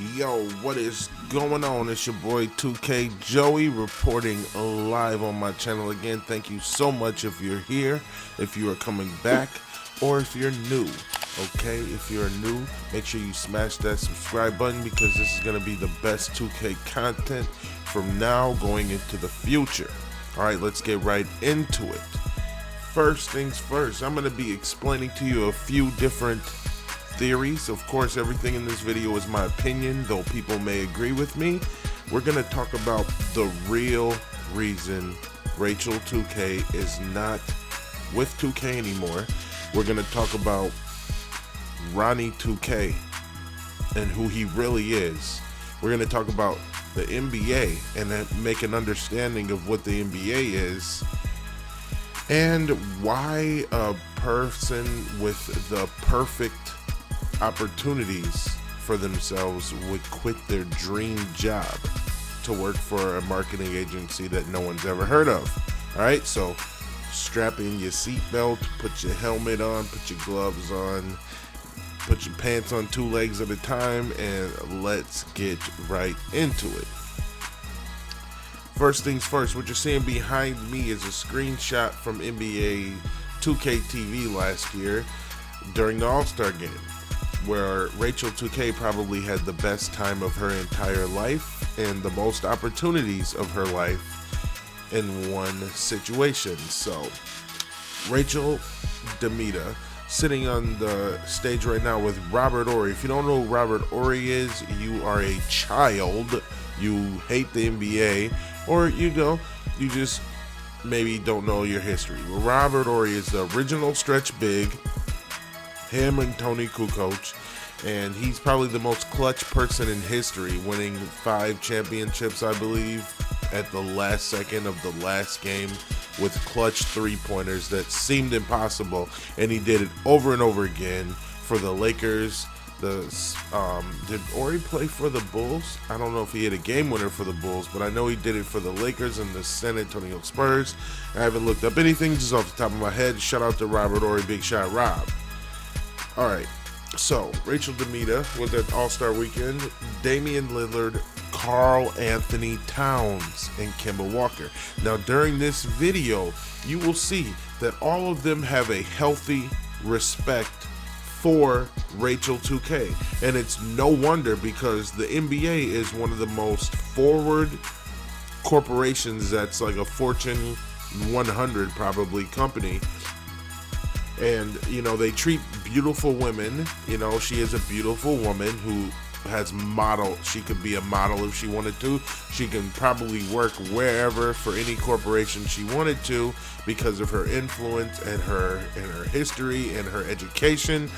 Yo, what is going on? It's your boy 2K Joey reporting live on my channel again. Thank you so much if you're here, if you are coming back, or if you're new. Okay, if you're new, make sure you smash that subscribe button because this is going to be the best 2K content from now going into the future. Alright, let's get right into it. First things first, I'm going to be explaining to you a few different theories. Of course, everything in this video is my opinion, though people may agree with me. We're going to talk about the real reason RACHEL2K is not with 2K anymore. We're going to talk about Ronnie 2K and who he really is. We're going to talk about the NBA and then make an understanding of what the NBA is and why a person with the perfect opportunities for themselves would quit their dream job to work for a marketing agency that no one's ever heard of. All right, so strap in your seatbelt, put your helmet on, put your gloves on, put your pants on 2 legs at a time, and let's get right into it. First things first, what you're seeing behind me is a screenshot from NBA2K TV last year during the All-Star game, where RACHEL2K probably had the best time of her entire life and the most opportunities of her life in one situation. So, Rachel Demita sitting on the stage right now with Robert Horry. If you don't know who Robert Horry is, you are a child, you hate the NBA, or you just maybe don't know your history. Well, Robert Horry is the original stretch big, him and Tony Kukoc, and he's probably the most clutch person in history, winning 5 championships, I believe, at the last second of the last game with clutch 3-pointers that seemed impossible, and he did it over and over again for the Lakers. Did Horry play for the Bulls? I don't know if he hit a game winner for the Bulls, but I know he did it for the Lakers and the San Antonio Spurs. I haven't looked up anything, just off the top of my head. Shout out to Robert Horry, big shot Rob. Alright, so Rachel Demita was at All-Star Weekend. Damian Lillard, Karl Anthony Towns, and Kemba Walker. Now during this video, you will see that all of them have a healthy respect for RACHEL2K, and it's no wonder because the NBA is one of the most forward corporations that's like a Fortune 100 probably company. And, you know, they treat beautiful women. You know, she is a beautiful woman who has model. She could be a model if she wanted to. She can probably work wherever for any corporation she wanted to because of her influence and her history and her education.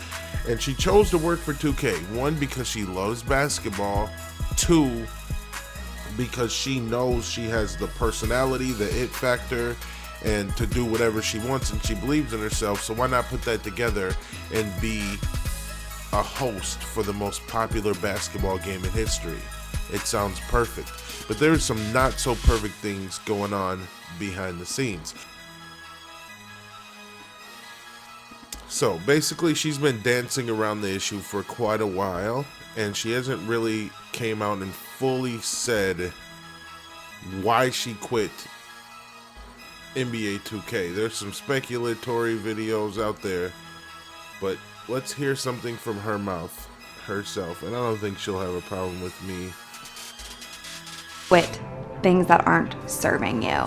And she chose to work for 2K. 1, because she loves basketball. 2, because she knows she has the personality, the it factor, and to do whatever she wants, and she believes in herself. So why not put that together and be a host for the most popular basketball game in history? It sounds perfect, but there's some not so perfect things going on behind the scenes. So basically, she's been dancing around the issue for quite a while, and she hasn't really came out and fully said why she quit NBA2K. There's some speculatory videos out there, but let's hear something from her mouth herself, and I don't think she'll have a problem with me. Quit things that aren't serving you.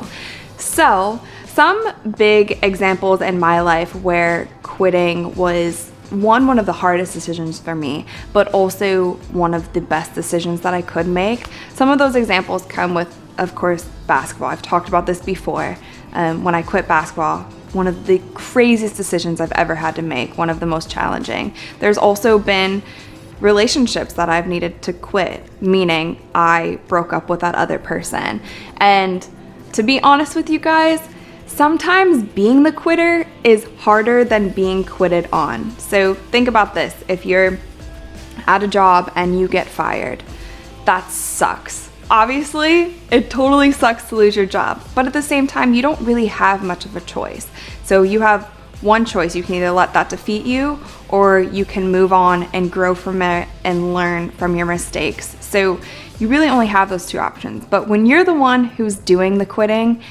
So, some big examples in my life where quitting was one of the hardest decisions for me, but also one of the best decisions that I could make. Some of those examples come with, of course, basketball. I've talked about this before. When I quit basketball, one of the craziest decisions I've ever had to make, one of the most challenging. There's also been relationships that I've needed to quit, meaning I broke up with that other person. And to be honest with you guys, sometimes being the quitter is harder than being quitted on. So think about this. If you're at a job and you get fired, that sucks. Obviously, it totally sucks to lose your job, but at the same time, you don't really have much of a choice. So you have one choice. You can either let that defeat you, or you can move on and grow from it and learn from your mistakes. So you really only have those two options. But when you're the one who's doing the quitting,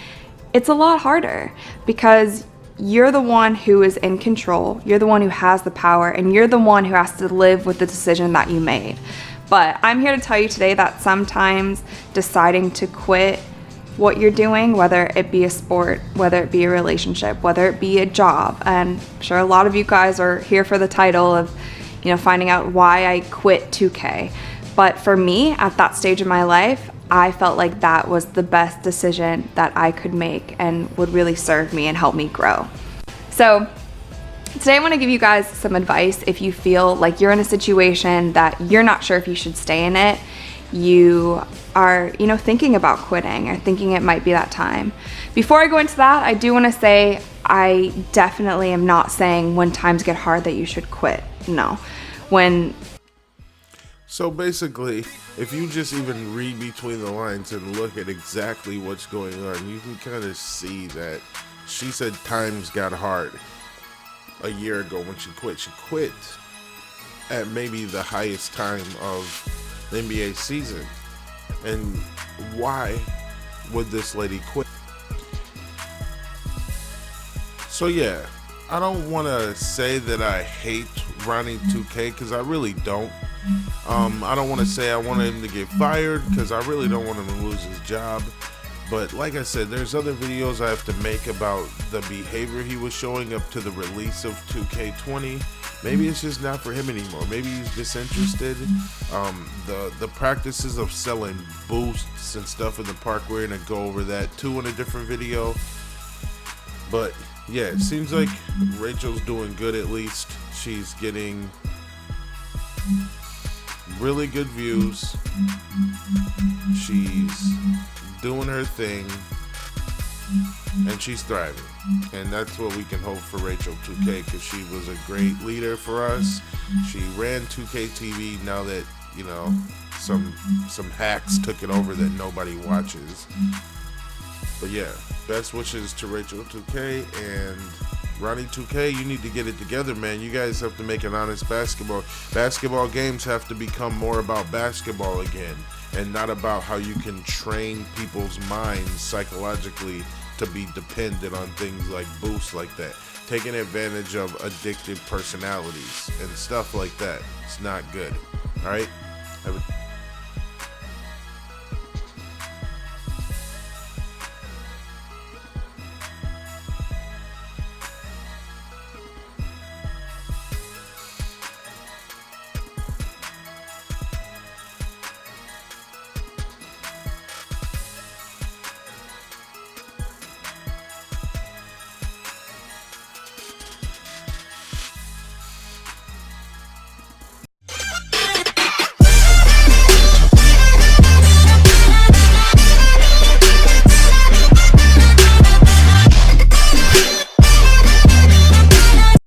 it's a lot harder because you're the one who is in control. You're the one who has the power, and you're the one who has to live with the decision that you made. But I'm here to tell you today that sometimes deciding to quit what you're doing, whether it be a sport, whether it be a relationship, whether it be a job, and I'm sure a lot of you guys are here for the title of, finding out why I quit 2K. But for me, at that stage of my life, I felt like that was the best decision that I could make and would really serve me and help me grow. So today I want to give you guys some advice if you feel like you're in a situation that you're not sure if you should stay in it. You are, thinking about quitting or thinking it might be that time. Before I go into that, I do want to say I definitely am not saying when times get hard that you should quit. No. So basically, if you just even read between the lines and look at exactly what's going on, you can kind of see that she said times got hard a year ago when she quit. She quit at maybe the highest time of the NBA season. And why would this lady quit? So yeah, I don't want to say that I hate RACHEL2K because I really don't. I don't want to say I want him to get fired because I really don't want him to lose his job. But like I said, there's other videos I have to make about the behavior he was showing up to the release of 2K20. Maybe it's just not for him anymore. Maybe he's disinterested. The practices of selling boosts and stuff in the park, we're gonna go over that too in a different video. But yeah, it seems like Rachel's doing good. At least she's getting really good views. She's doing her thing, and she's thriving. And that's what we can hope for RACHEL2K, because she was a great leader for us. She ran 2K TV. Now that some hacks took it over that nobody watches. But yeah, best wishes to RACHEL2K and RACHEL2K. You need to get it together, man. You guys have to make an honest basketball games have to become more about basketball again, and not about how you can train people's minds psychologically to be dependent on things like boosts like that, taking advantage of addictive personalities and stuff like that. It's not good. All right,